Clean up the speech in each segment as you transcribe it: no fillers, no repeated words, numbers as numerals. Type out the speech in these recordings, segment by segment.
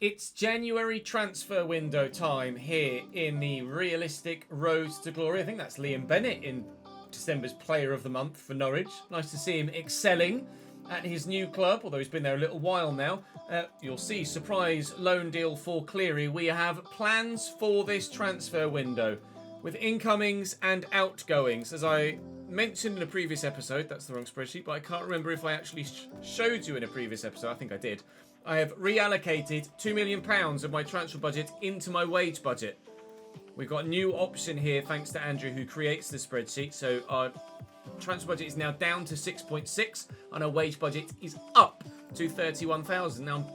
It's January transfer window time here in the realistic Road to Glory. I think that's Liam Bennett in December's Player of the Month for Norwich. Nice to see him excelling at his new club, although he's been there a little while now. You'll see, surprise loan deal for Cleary. We have plans for this transfer window with incomings and outgoings. As I mentioned in a previous episode, that's the wrong spreadsheet, but I can't remember if I actually showed you in a previous episode. I think I did. I have reallocated £2 million of my transfer budget into my wage budget. We've got a new option here, thanks to Andrew, who creates the spreadsheet. So our transfer budget is now down to 6.6, and our wage budget is up to 31,000. Now, I'm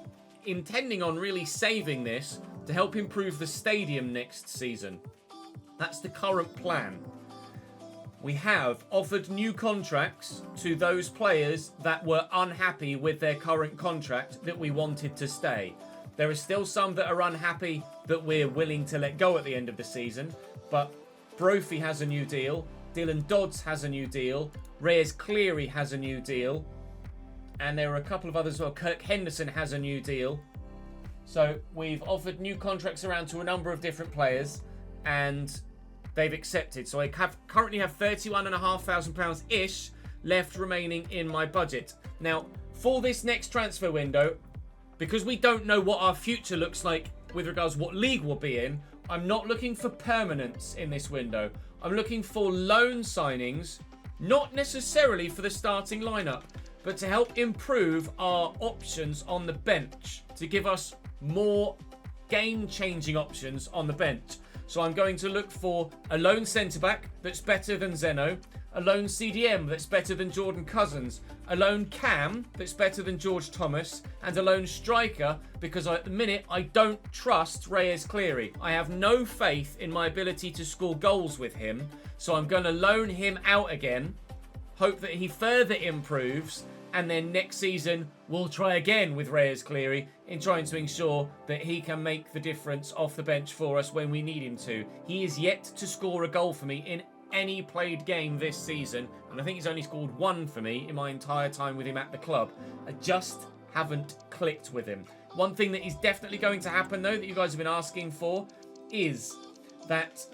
intending on really saving this to help improve the stadium next season. That's the current plan. We have offered new contracts to those players that were unhappy with their current contract that we wanted to stay. There are still some that are unhappy that we're willing to let go at the end of the season, but Brophy has a new deal, Dylan Dodds has a new deal, Reyes Cleary has a new deal, and there are a couple of others as well. Kirk Henderson has a new deal. So we've offered new contracts around to a number of different players, and they've accepted. So I currently have £31,500-ish left remaining in my budget. Now, for this next transfer window, because we don't know what our future looks like with regards to what league we'll be in, I'm not looking for permanence in this window. I'm looking for loan signings, not necessarily for the starting lineup, but to help improve our options on the bench, to give us more game-changing options on the bench. So I'm going to look for a lone centre-back that's better than Zeno, a lone CDM that's better than Jordan Cousins, a lone cam that's better than George Thomas, and a lone striker, because at the minute I don't trust Reyes Cleary. I have no faith in my ability to score goals with him, so I'm going to loan him out again, hope that he further improves, and then next season we'll try again with Reyes Cleary in trying to ensure that he can make the difference off the bench for us when we need him to. He is yet to score a goal for me in any played game this season, and I think he's only scored one for me in my entire time with him at the club. I just haven't clicked with him. One thing that is definitely going to happen, though, that you guys have been asking for, is that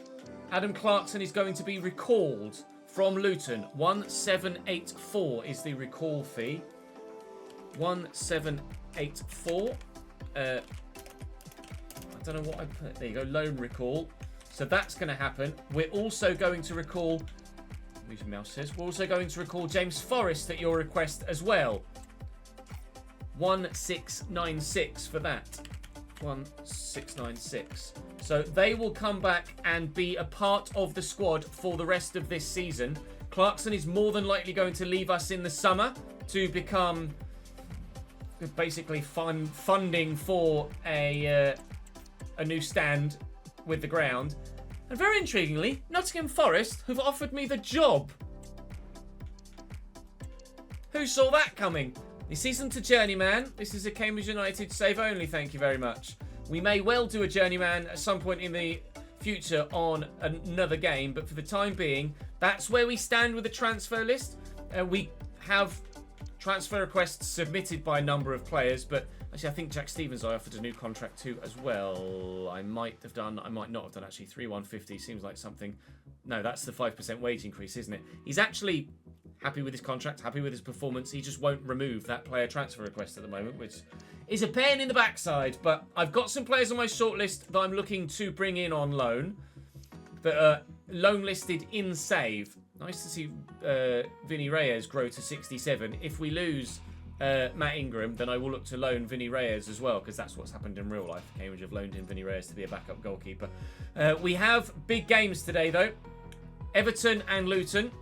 Adam Clarkson is going to be recalled from Luton. 1784 is the recall fee. 1784. I don't know what I put. There you go, loan recall. So that's going to happen. We're also going to recall, whose mouse says, we're also going to recall James Forrest at your request as well. 1696 for that. 1696. So they will come back and be a part of the squad for the rest of this season. Clarkson is more than likely going to leave us in the summer to become basically funding for a new stand with the ground. And very intriguingly, Nottingham Forest have offered me the job. Who saw that coming? The season to journeyman. This is a Cambridge United save only, thank you very much. We may well do a journeyman at some point in the future on another game, but for the time being, that's where we stand with the transfer list. We have transfer requests submitted by a number of players, but actually I think Jack Stevens I offered a new contract to as well. I might have done, I might not have done actually. 3,150 seems like something. No, that's the 5% wage increase, isn't it? He's actually happy with his contract, happy with his performance. He just won't remove that player transfer request at the moment, which is a pain in the backside. But I've got some players on my shortlist that I'm looking to bring in on loan that are loan listed in save. Nice to see Vinny Reyes grow to 67. If we lose Matt Ingram, then I will look to loan Vinny Reyes as well, because that's what's happened in real life. Cambridge have loaned in Vinny Reyes to be a backup goalkeeper. We have big games today, though. Everton and Luton.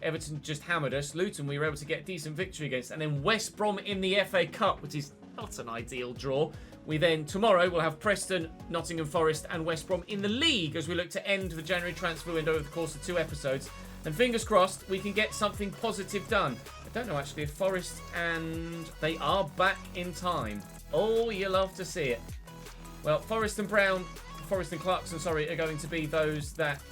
Everton just hammered us. Luton we were able to get a decent victory against. And then West Brom in the FA Cup, which is not an ideal draw. We then, tomorrow, will have Preston, Nottingham Forest and West Brom in the league as we look to end the January transfer window over the course of 2 episodes. And fingers crossed, we can get something positive done. I don't know, actually, if Forest and... they are back in time. Oh, you love to see it. Well, Forest and Clarkson, are going to be those that...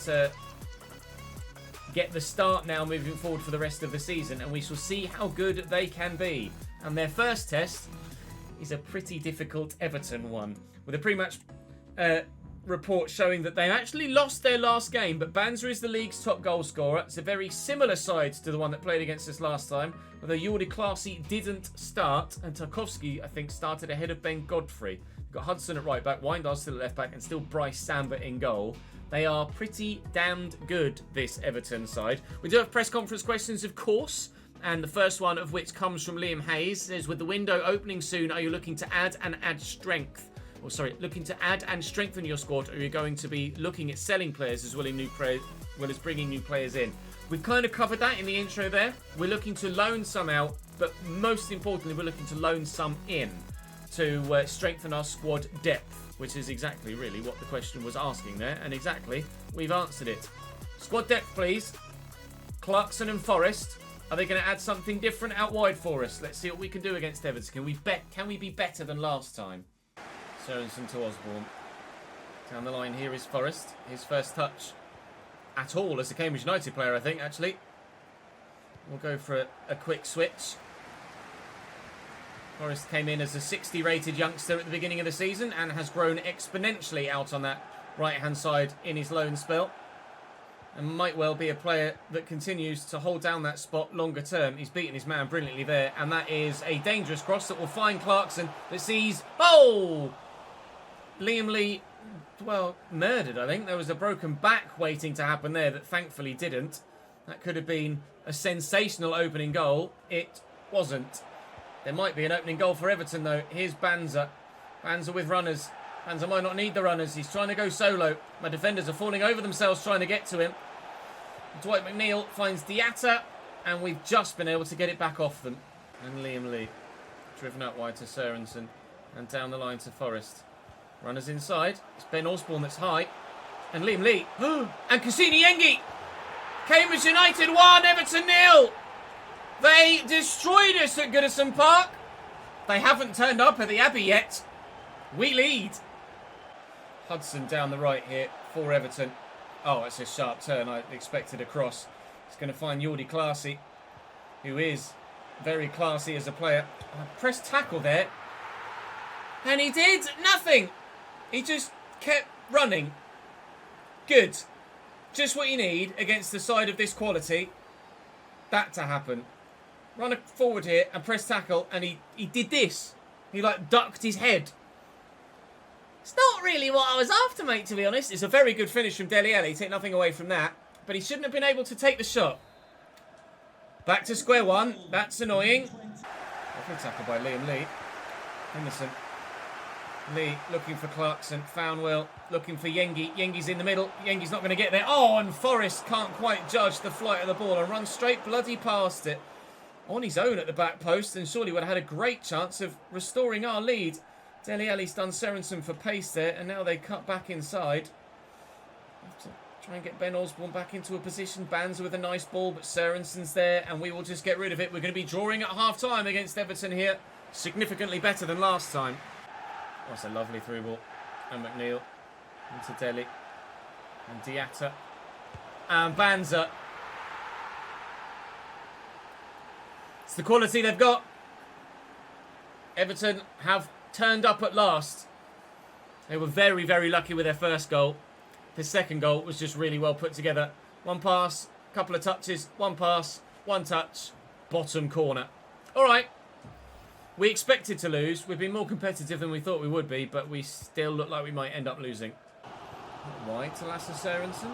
get the start now moving forward for the rest of the season, and we shall see how good they can be. And their first test is a pretty difficult Everton one. With a pre-match report showing that they actually lost their last game, but Banza is the league's top goal scorer. It's a very similar side to the one that played against us last time, although Jordi Klaasie didn't start, and Tarkowski, I think, started ahead of Ben Godfrey. We've got Hudson at right back, Wyndar's still at left back, and still Bryce Samba in goal. They are pretty damned good, this Everton side. We do have press conference questions, of course, and the first one of which comes from Liam Hayes. It says, with the window opening soon, are you looking to add strength? Or sorry, looking to add and strengthen your squad, or are you going to be looking at selling players as well as bringing new players in? We've kind of covered that in the intro there. We're looking to loan some out, but most importantly, we're looking to loan some in to strengthen our squad depth, which is exactly really what the question was asking there, and exactly, we've answered it. Squad depth, please. Clarkson and Forrest. Are they going to add something different out wide for us? Let's see what we can do against Everton. Can we be better than last time? Sørensen to Osborne. Down the line here is Forrest. His first touch at all as a Cambridge United player, I think, actually. We'll go for a quick switch. Forrest came in as a 60 rated youngster at the beginning of the season and has grown exponentially out on that right-hand side in his loan spell. And might well be a player that continues to hold down that spot longer term. He's beaten his man brilliantly there, and that is a dangerous cross that will find Clarkson, that sees... Oh! Liam Lee, well, murdered, I think. There was a broken back waiting to happen there that thankfully didn't. That could have been a sensational opening goal. It wasn't. There might be an opening goal for Everton, though. Here's Banza. Banza with runners. Banza might not need the runners. He's trying to go solo. My defenders are falling over themselves trying to get to him. Dwight McNeil finds Diatta, and we've just been able to get it back off them. And Liam Lee, driven out wide to Sørensen, and down the line to Forrest. Runners inside. It's Ben Osborne that's high. And Liam Lee. And Cassini Yengi. Cambridge United 1, Everton 0. They destroyed us at Goodison Park. They haven't turned up at the Abbey yet. We lead. Hudson down the right here for Everton. Oh, it's a sharp turn. I expected a cross. It's going to find Jordi Klaasie, who is very classy as a player. Press tackle there. And he did nothing. He just kept running. Good. Just what you need against the side of this quality. That to happen. Run forward here and press tackle, and he did this. He like ducked his head. It's not really what I was after, mate, to be honest. It's a very good finish from Dele Alli. Take nothing away from that. But he shouldn't have been able to take the shot. Back to square one. That's annoying. Lovely tackle by Liam Lee. Henderson. Lee looking for Clarkson. Found looking for Yengi. Yengi's in the middle. Yengi's not going to get there. Oh, and Forrest can't quite judge the flight of the ball and runs straight bloody past it. On his own at the back post, and surely would have had a great chance of restoring our lead. Dele Alli's done Sørensen for pace there, and now they cut back inside. Have to try and get Ben Osborne back into a position. Banza with a nice ball, but Sørensen's there, and we will just get rid of it. We're going to be drawing at half-time against Everton here. Significantly better than last time. Oh, that's a lovely through ball. And McNeil into Dele. And Diatta. And Banza. It's the quality they've got. Everton have turned up at last. They were very, very lucky with their first goal. The second goal was just really well put together. One pass, couple of touches, one pass, one touch, bottom corner. All right. We expected to lose. We've been more competitive than we thought we would be, but we still look like we might end up losing. Right to Lasse Sørensen.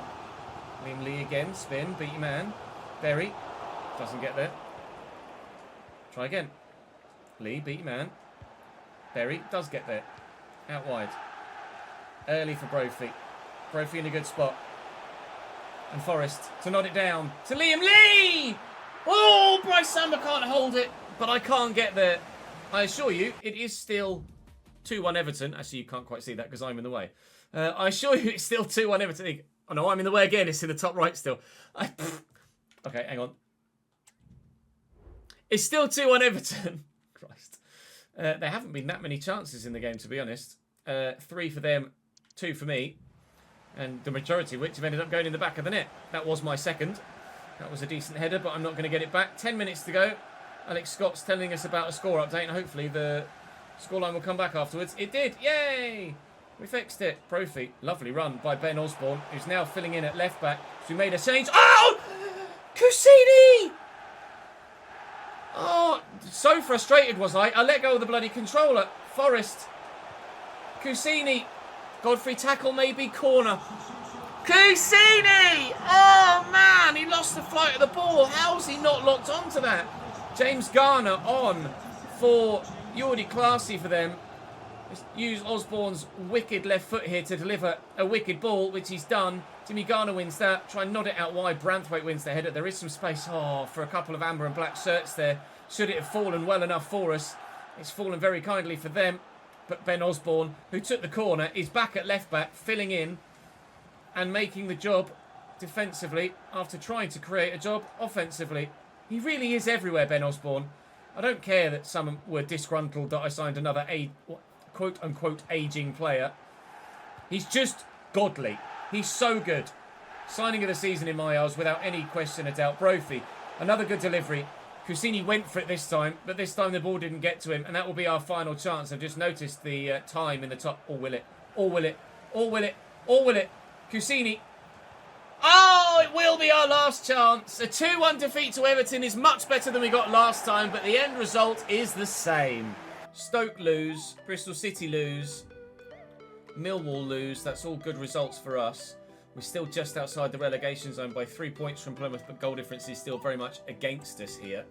Liam Lee again. Spin. Beat your man. Berry. Doesn't get there. Try again. Lee. Beat your man. Berry does get there. Out wide. Early for Brophy. Brophy in a good spot. And Forrest to nod it down to Liam Lee! Oh, Bryce Samba can't hold it, but I can't get there. I assure you, it is still 2-1 Everton. Actually, you can't quite see that because I'm in the way. I assure you, it's still 2-1 Everton. Oh no, I'm in the way again. It's in the top right still. Okay, hang on. It's still 2-1 Everton. Christ. There haven't been that many chances in the game, to be honest. 3 for them, 2 for me. And the majority of which have ended up going in the back of the net. That was my second. That was a decent header, but I'm not going to get it back. 10 minutes to go. Alex Scott's telling us about a score update, and hopefully the Scoreline will come back afterwards. It did. Yay! We fixed it. Profi. Lovely run by Ben Osborne, who's now filling in at left back. So we made a change. Oh! Cusini! Oh, so frustrated was I. I let go of the bloody controller. Forrest. Cusini. Godfrey tackle maybe. Corner. Cusini! Oh, man. He lost the flight of the ball. How's he not locked onto that? James Garner on for Jordi Classy for them. Use Osborne's wicked left foot here to deliver a wicked ball, which he's done. Jimmy Garner wins that. Try and nod it out wide. Branthwaite wins the header. There is some space for a couple of amber and black shirts there. Should it have fallen well enough for us? It's fallen very kindly for them. But Ben Osborne, who took the corner, is back at left back, filling in and making the job defensively after trying to create a job offensively. He really is everywhere, Ben Osborne. I don't care that some were disgruntled that I signed another quote-unquote ageing player. He's just godly. He's so good. Signing of the season in my eyes without any question of doubt. Brophy, another good delivery. Cusini went for it this time, but this time the ball didn't get to him, and that will be our final chance. I've just noticed the time in the top. Or will it? Or will it? Or will it? Or will it? Cusini. Oh, it will be our last chance. A 2-1 defeat to Everton is much better than we got last time, but the end result is the same. Stoke lose, Bristol City lose, Millwall lose. That's all good results for us. We're still just outside the relegation zone by 3 points from Plymouth, but goal difference is still very much against us here.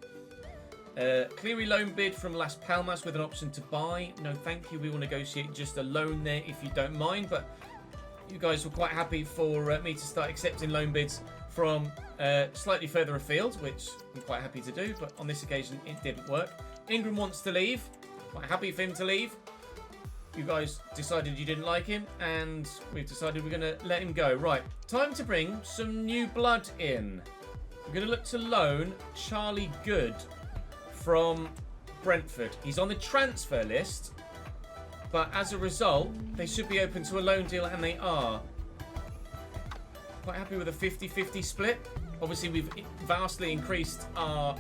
Cleary loan bid from Las Palmas with an option to buy. No, thank you. We will negotiate just a loan there if you don't mind, but you guys were quite happy for me to start accepting loan bids from slightly further afield, which I'm quite happy to do, but on this occasion it didn't work. Ingram wants to leave. Quite happy for him to leave. You guys decided you didn't like him, and we've decided we're going to let him go. Right, time to bring some new blood in. We're going to look to loan Charlie Good from Brentford. He's on the transfer list, but as a result, they should be open to a loan deal, and they are. Quite happy with a 50-50 split. Obviously, we've vastly increased our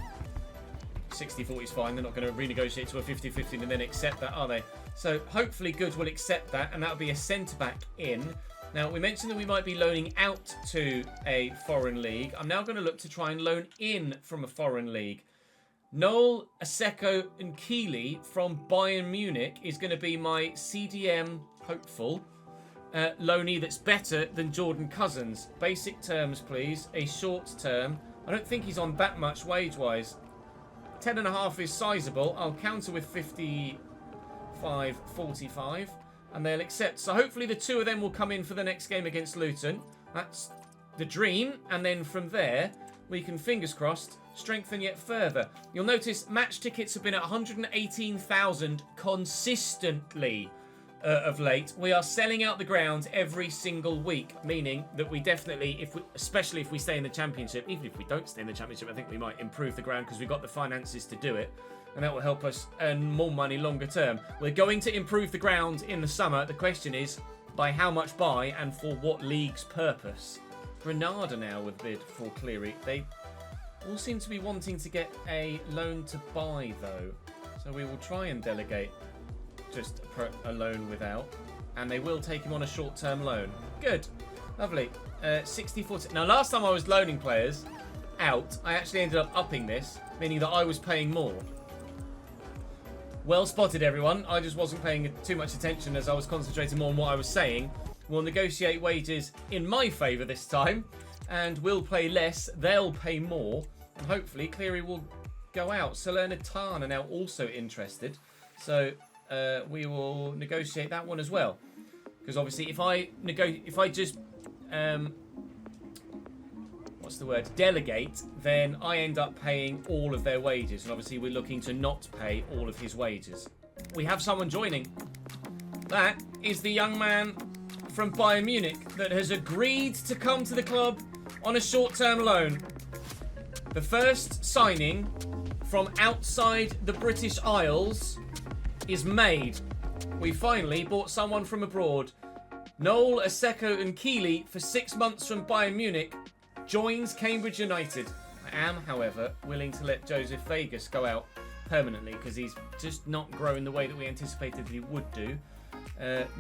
60-40 is fine. They're not going to renegotiate to a 50-50 and then accept that, are they? So hopefully Good will accept that, and that'll be a centre-back in. Now, we mentioned that we might be loaning out to a foreign league. I'm now going to look to try and loan in from a foreign league. Noel Aseko Nkili from Bayern Munich is going to be my CDM hopeful loanee that's better than Jordan Cousins. Basic terms, please. A short term. I don't think he's on that much wage-wise. 10.5 is sizable. I'll counter with 55-45, and they'll accept. So hopefully the two of them will come in for the next game against Luton. That's the dream, and then from there we can, fingers crossed, strengthen yet further. You'll notice match tickets have been at 118,000 consistently of late. We are selling out the ground every single week, meaning that we definitely, especially if we stay in the Championship, even if we don't stay in the Championship, I think we might improve the ground because we've got the finances to do it, and that will help us earn more money longer term. We're going to improve the ground in the summer. The question is, by how much buy and for what league's purpose? Granada now with bid for Cleary. They all seem to be wanting to get a loan to buy, though, so we will try and delegate just a loan without, and they will take him on a short-term loan. Good. Lovely. 60-40. Now, last time I was loaning players out, I actually ended up upping this, meaning that I was paying more. Well spotted, everyone. I just wasn't paying too much attention as I was concentrating more on what I was saying. We'll negotiate wages in my favour this time, and we'll pay less, they'll pay more, and hopefully Cleary will go out. Salernitana are now also interested, so we will negotiate that one as well. Because obviously, if I just delegate, then I end up paying all of their wages, and obviously we're looking to not pay all of his wages. We have someone joining. That is the young man from Bayern Munich that has agreed to come to the club on a short-term loan. The first signing from outside the British Isles is made. We finally bought someone from abroad. Noel Aseko Nkili for 6 months from Bayern Munich joins Cambridge United. I am, however, willing to let Joseph Vegas go out permanently because he's just not growing the way that we anticipated he would do.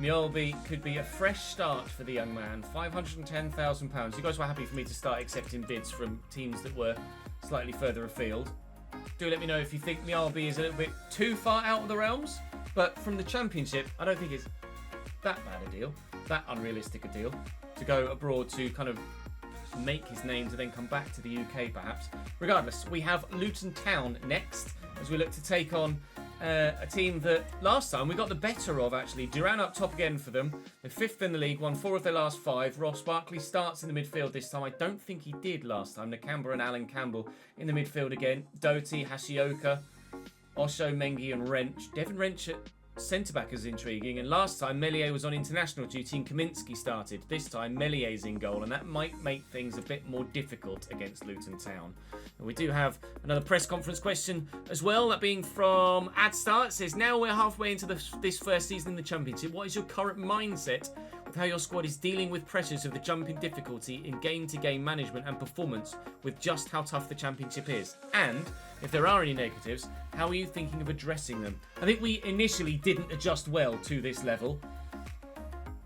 Mjolby could be a fresh start for the young man. £510,000. You guys were happy for me to start accepting bids from teams that were slightly further afield. Do let me know if you think Mjolby is a little bit too far out of the realms. But from the Championship, I don't think it's that bad a deal, that unrealistic a deal, to go abroad to kind of make his name to then come back to the UK perhaps. Regardless, we have Luton Town next as we look to take on a team that last time we got the better of, actually. Duran up top again for them. They're 5th in the league, won 4 of their last 5. Ross Barkley starts in the midfield this time. I don't think he did last time. Nakamba and Alan Campbell in the midfield again. Doty, Hashioka, Osho, Mengi and Wrench. Devin Wrench at centre-back is intriguing. And last time, Meslier was on international duty and Kaminsky started. This time, Mellier's in goal, and that might make things a bit more difficult against Luton Town. And we do have another press conference question as well, that being from Adstar. It says, now we're halfway into this first season in the Championship. What is your current mindset with how your squad is dealing with pressures of the jumping difficulty in game-to-game management and performance with just how tough the Championship is? And if there are any negatives, how are you thinking of addressing them? I think we initially didn't adjust well to this level.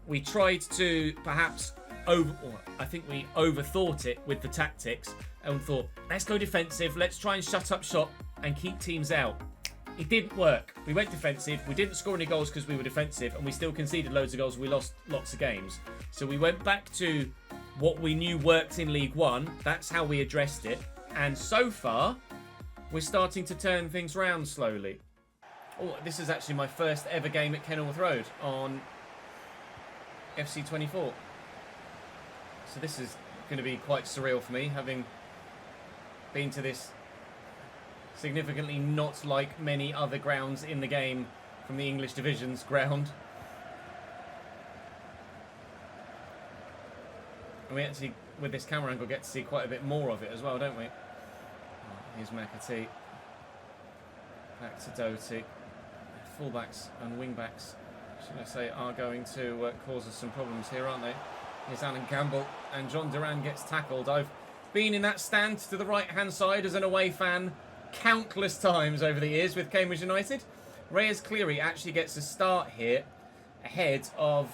We tried to perhaps I think we overthought it with the tactics and thought, let's go defensive, let's try and shut up shop and keep teams out. It didn't work. We went defensive, we didn't score any goals because we were defensive, and we still conceded loads of goals. We lost lots of games. So we went back to what we knew worked in League One. That's how we addressed it. And so far, we're starting to turn things round slowly. Oh, this is actually my first ever game at Kenilworth Road on FC24. So this is going to be quite surreal for me, having been to this significantly not like many other grounds in the game from the English Division's ground. And we actually, with this camera angle, get to see quite a bit more of it as well, don't we? Oh, here's McAtee. Back to Doty. Fullbacks and wingbacks, should I say, are going to cause us some problems here, aren't they? Here's Alan Campbell, and John Duran gets tackled. I've been in that stand to the right-hand side as an away fan countless times over the years with Cambridge United. Reyes Cleary actually gets a start here ahead of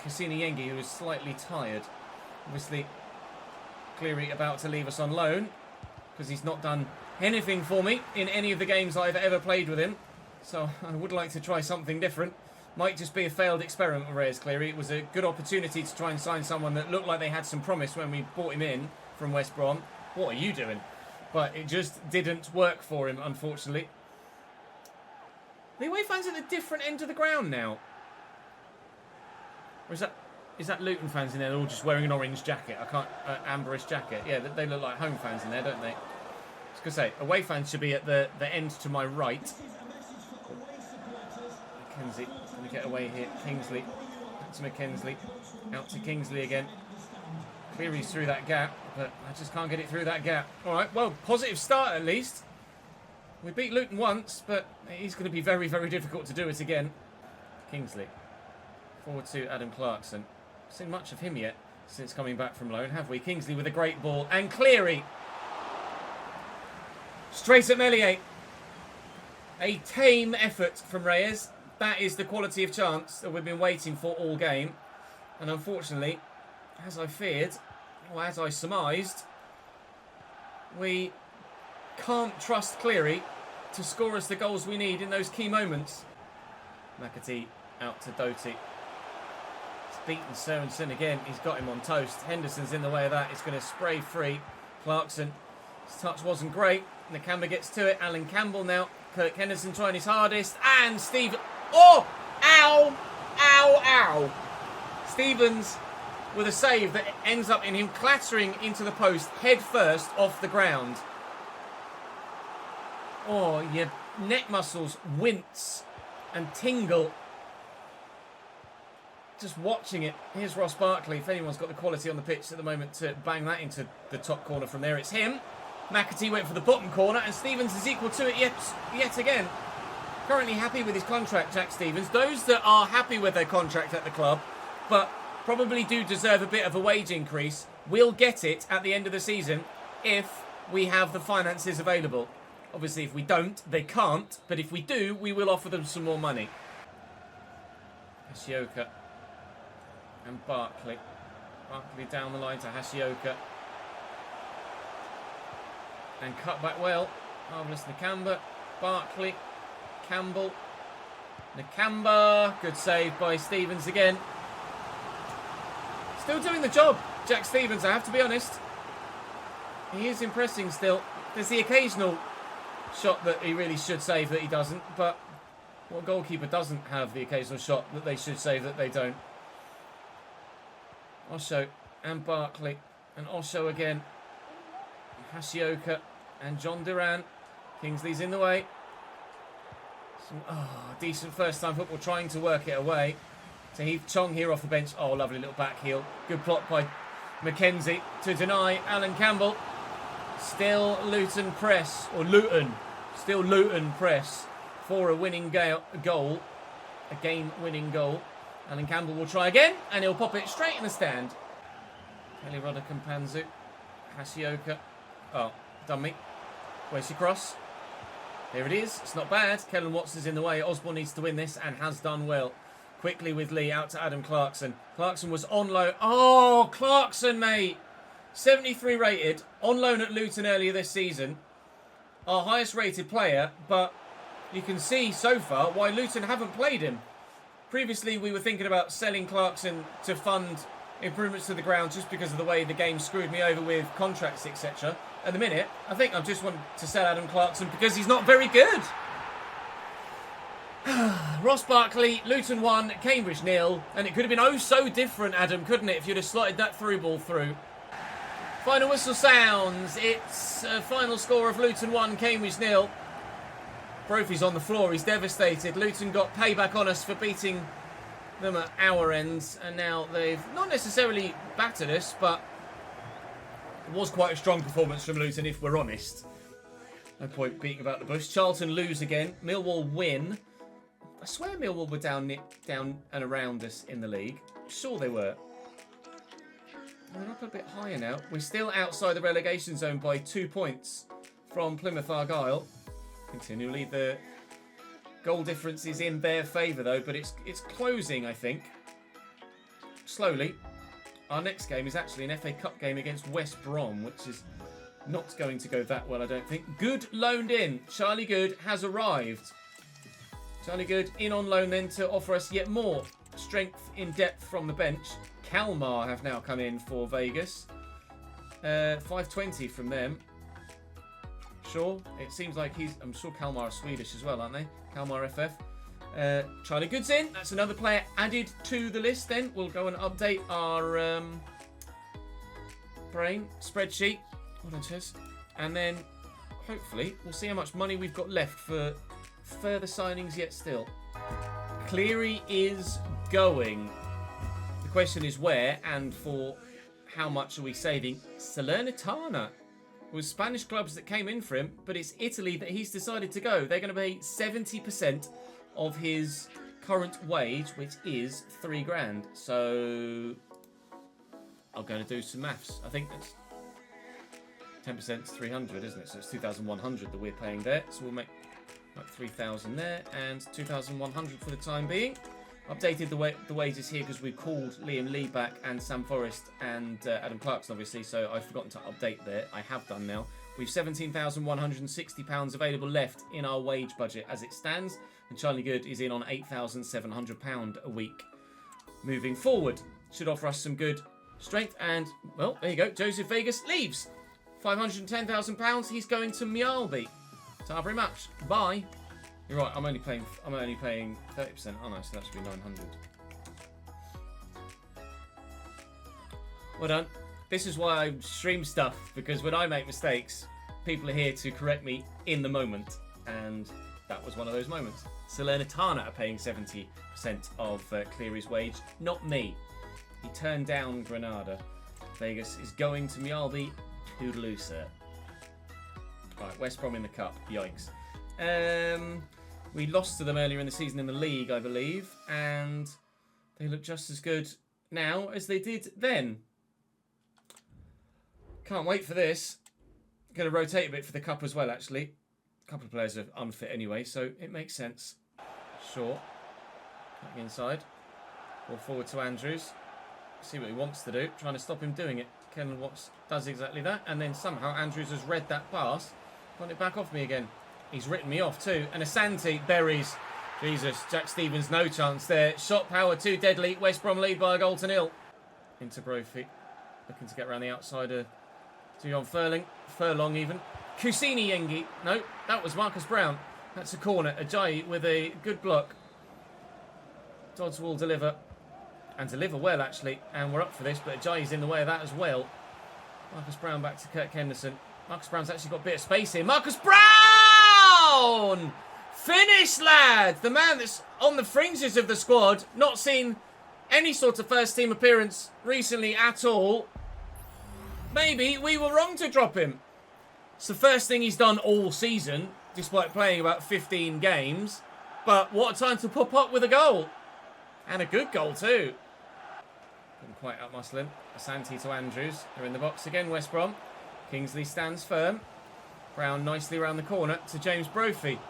Cassini Yengi, who is slightly tired. Obviously, Cleary about to leave us on loan because he's not done anything for me in any of the games I've ever played with him. So I would like to try something different. Might just be a failed experiment with Reyes Cleary. It was a good opportunity to try and sign someone that looked like they had some promise when we brought him in from West Brom. What are you doing? But it just didn't work for him, unfortunately. The away fans at the different end of the ground now. Or is that Luton fans in there? They're all just wearing an orange jacket. I can't, amberish jacket. Yeah, they look like home fans in there, don't they? I was going to say, away fans should be at the end to my right. Mackenzie going to get away here. Kingsley. Back to McKensley. Out to Kingsley again. Cleary's through that gap, but I just can't get it through that gap. All right, well, positive start at least. We beat Luton once, but it's going to be very, very difficult to do it again. Kingsley. Forward to Adam Clarkson. Seen much of him yet since coming back from loan, have we? Kingsley with a great ball. And Cleary. Straight at Meslier. A tame effort from Reyes. That is the quality of chance that we've been waiting for all game. And unfortunately, as I feared, or as I surmised, we can't trust Cleary to score us the goals we need in those key moments. McAtee out to Doty. He's beaten Sørensen again. He's got him on toast. Henderson's in the way of that. It's going to spray free. Clarkson. His touch wasn't great. Nakamba gets to it. Alan Campbell now. Kirk Henderson trying his hardest. And Stephen. Oh! Ow! Ow! Ow! Stevens with a save that ends up in him clattering into the post head first off the ground. Oh, your neck muscles wince and tingle just watching it. Here's Ross Barkley. If anyone's got the quality on the pitch at the moment to bang that into the top corner from there, it's him. McAtee went for the bottom corner, and Stevens is equal to it yet again. Currently happy with his contract, Jack Stevens. Those that are happy with their contract at the club, but probably do deserve a bit of a wage increase, will get it at the end of the season if we have the finances available. Obviously, if we don't, they can't. But if we do, we will offer them some more money. Hashioka and Barkley. Barkley down the line to Hashioka. And cut back well. Marvellous Nakamba. Barkley. Campbell. Nakamba. Good save by Stevens again. Still doing the job, Jack Stevens, I have to be honest. He is impressing still. There's the occasional shot that he really should save that he doesn't, but what goalkeeper doesn't have the occasional shot that they should save that they don't? Osho and Barkley and Osho again. Hashioka and John Duran. Kingsley's in the way. Decent first time football, trying to work it away. To Heath Chong here off the bench. Oh, lovely little back heel. Good plot by McKenzie to deny Alan Campbell. Still Luton press, or Luton. Still Luton press for a winning goal. A game-winning goal. Alan Campbell will try again, and he'll pop it straight in the stand. Kelly Roddick and Panzu. Hashioka. Oh, done me. Where's your cross? There it is. It's not bad. Kellen Watson's in the way. Osborne needs to win this and has done well. Quickly with Lee out to Adam Clarkson. Clarkson was on loan. Oh, Clarkson, mate. 73 rated. On loan at Luton earlier this season. Our highest rated player. But you can see so far why Luton haven't played him. Previously, we were thinking about selling Clarkson to fund improvements to the ground just because of the way the game screwed me over with contracts, etc. At the minute, I think I just want to sell Adam Clarkson because he's not very good. Ross Barkley, Luton 1, Cambridge 0. And it could have been oh so different, Adam, couldn't it, if you'd have slotted that through ball through. Final whistle sounds. It's a final score of Luton 1, Cambridge 0. Brophy's on the floor. He's devastated. Luton got payback on us for beating them at our ends. And now they've not necessarily battered us, but it was quite a strong performance from Luton, if we're honest. No point beating about the bush. Charlton lose again. Millwall win. I swear Millwall were down and around us in the league. Sure they were. We're up a bit higher now. We're still outside the relegation zone by 2 points from Plymouth Argyle. Continually the goal difference is in their favour though, but it's closing, I think. Slowly. Our next game is actually an FA Cup game against West Brom, which is not going to go that well, I don't think. Good loaned in. Charlie Good has arrived. Charlie Good in on loan then to offer us yet more strength in depth from the bench. Kalmar have now come in for Vegas. 520 from them. Sure, it seems like I'm sure Kalmar are Swedish as well, aren't they? Kalmar FF. Charlie Good's in. That's another player added to the list then. We'll go and update our brain spreadsheet. Hold on, Ches. And then hopefully we'll see how much money we've got left for further signings yet still. Cleary is going. The question is where and for how much are we saving? Salernitana was Spanish clubs that came in for him, but it's Italy that he's decided to go. They're going to pay 70% of his current wage, which is £3,000. So I'm going to do some maths. I think that's 10% is 300, isn't it? So it's 2,100 that we're paying there. So we'll make like 3,000 there and 2,100 for the time being. Updated the wages here because we called Liam Lee back and Sam Forrest and Adam Clarkson, obviously, so I've forgotten to update there. I have done now. We've £17,160 available left in our wage budget as it stands, and Charlie Good is in on £8,700 a week. Moving forward, should offer us some good strength, and, well, there you go. Joseph Vegas leaves. £510,000. He's going to Mjölby. Ta very much. Bye. You're right, I'm only paying 30%, aren't I? So that should be 900. Well done. This is why I stream stuff, because when I make mistakes, people are here to correct me in the moment, and that was one of those moments. Salernitana are paying 70% of Cleary's wage, not me. He turned down Granada. Vegas is going to Mjölby. Toodaloo, sir. Right, West Brom in the cup. Yikes. We lost to them earlier in the season in the league, I believe, and they look just as good now as they did then. Can't wait for this. Going to rotate a bit for the cup as well, actually. A couple of players are unfit anyway, so it makes sense. Shaw, cutting inside. Ball forward to Andrews. See what he wants to do, trying to stop him doing it. Kellen Watts does exactly that, and then somehow Andrews has read that pass. Got it back off me again. He's written me off too. And Asante buries. Jesus, Jack Stevens, no chance there. Shot power too deadly. West Brom lead by a goal to nil. Into Brophy. Looking to get around the outsider to Jon Furlong even. Kusini Yengi. No, that was Marcus Brown. That's a corner. Ajayi with a good block. Dodds will deliver. And deliver well, actually. And we're up for this, but Ajayi's in the way of that as well. Marcus Brown back to Kirk Henderson. Marcus Brown's actually got a bit of space here. Marcus Brown! Finish, lad! The man that's on the fringes of the squad. Not seen any sort of first-team appearance recently at all. Maybe we were wrong to drop him. It's the first thing he's done all season, despite playing about 15 games. But what a time to pop up with a goal. And a good goal, too. Couldn't quite outmuscle him. Asante to Andrews. They're in the box again, West Brom. Kingsley stands firm. Brown nicely around the corner to James Brophy.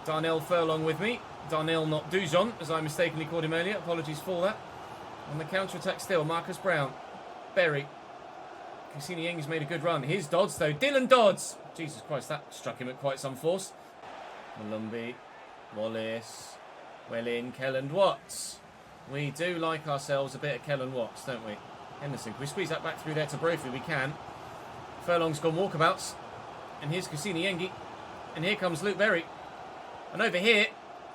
Darnell Furlong with me. Darnell, not Dujon, as I mistakenly called him earlier. Apologies for that. On the counter-attack still, Marcus Brown. Berry. Kusini Yengi's made a good run. Here's Dodds, though. Dylan Dodds. Jesus Christ, that struck him at quite some force. Malumbi. Wallace. Well in. Kelland Watts. We do like ourselves a bit of Kelland Watts, don't we? Henderson, can we squeeze that back through there to Brophy? We can. Furlong's gone walkabouts. And here's Kusini Yengi. And here comes Luke Berry. And over here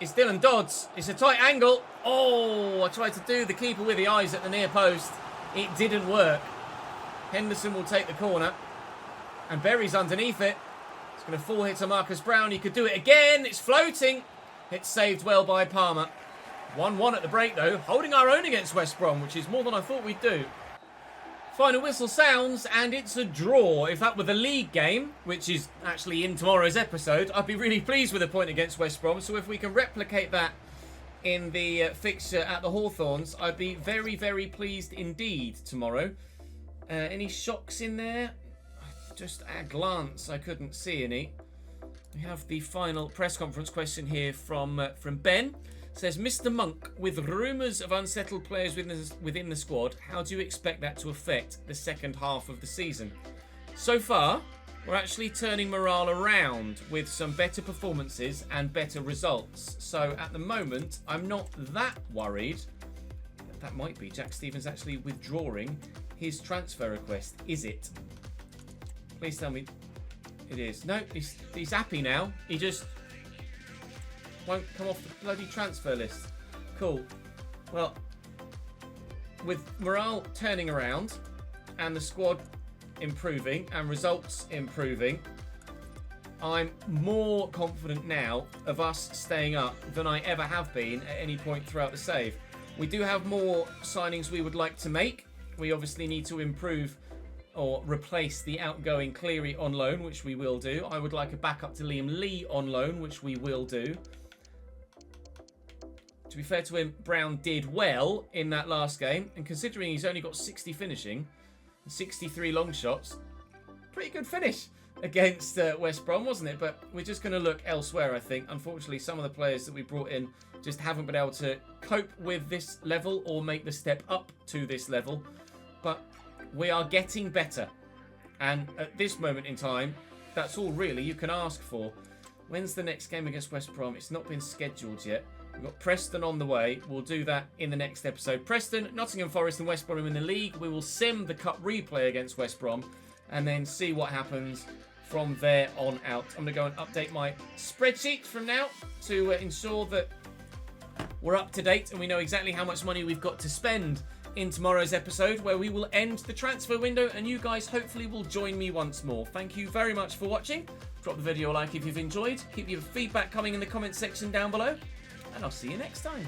is Dylan Dodds. It's a tight angle. Oh, I tried to do the keeper with the eyes at the near post. It didn't work. Henderson will take the corner. And Berry's underneath it. It's going to fall here to Marcus Brown. He could do it again. It's floating. It's saved well by Palmer. 1-1 at the break, though. Holding our own against West Brom, which is more than I thought we'd do. Final whistle sounds, and it's a draw. If that were the league game, which is actually in tomorrow's episode, I'd be really pleased with a point against West Brom. So if we can replicate that in the fixture at the Hawthorns, I'd be very, very pleased indeed tomorrow. Any shocks in there? Just at a glance, I couldn't see any. We have the final press conference question here from Ben. It says, Mr. Monk, with rumours of unsettled players within the squad, how do you expect that to affect the second half of the season? So far, we're actually turning morale around with some better performances and better results. So at the moment, I'm not that worried. That might be Jack Stevens actually withdrawing his transfer request. Is it? Please tell me it is. No, he's happy now. He just won't come off the bloody transfer list. Cool. Well, with morale turning around and the squad improving and results improving, I'm more confident now of us staying up than I ever have been at any point throughout the save. We do have more signings we would like to make. We obviously need to improve or replace the outgoing Cleary on loan, which we will do. I would like a backup to Liam Lee on loan, which we will do. To be fair to him, Brown did well in that last game. And considering he's only got 60 finishing and 63 long shots, pretty good finish against West Brom, wasn't it? But we're just going to look elsewhere, I think. Unfortunately, some of the players that we brought in just haven't been able to cope with this level or make the step up to this level. But we are getting better. And at this moment in time, that's all really you can ask for. When's the next game against West Brom? It's not been scheduled yet. We've got Preston on the way. We'll do that in the next episode. Preston, Nottingham Forest and West Brom in the league. We will sim the cup replay against West Brom and then see what happens from there on out. I'm going to go and update my spreadsheet from now to ensure that we're up to date and we know exactly how much money we've got to spend in tomorrow's episode, where we will end the transfer window and you guys hopefully will join me once more. Thank you very much for watching. Drop the video a like if you've enjoyed. Keep your feedback coming in the comment section down below. And I'll see you next time.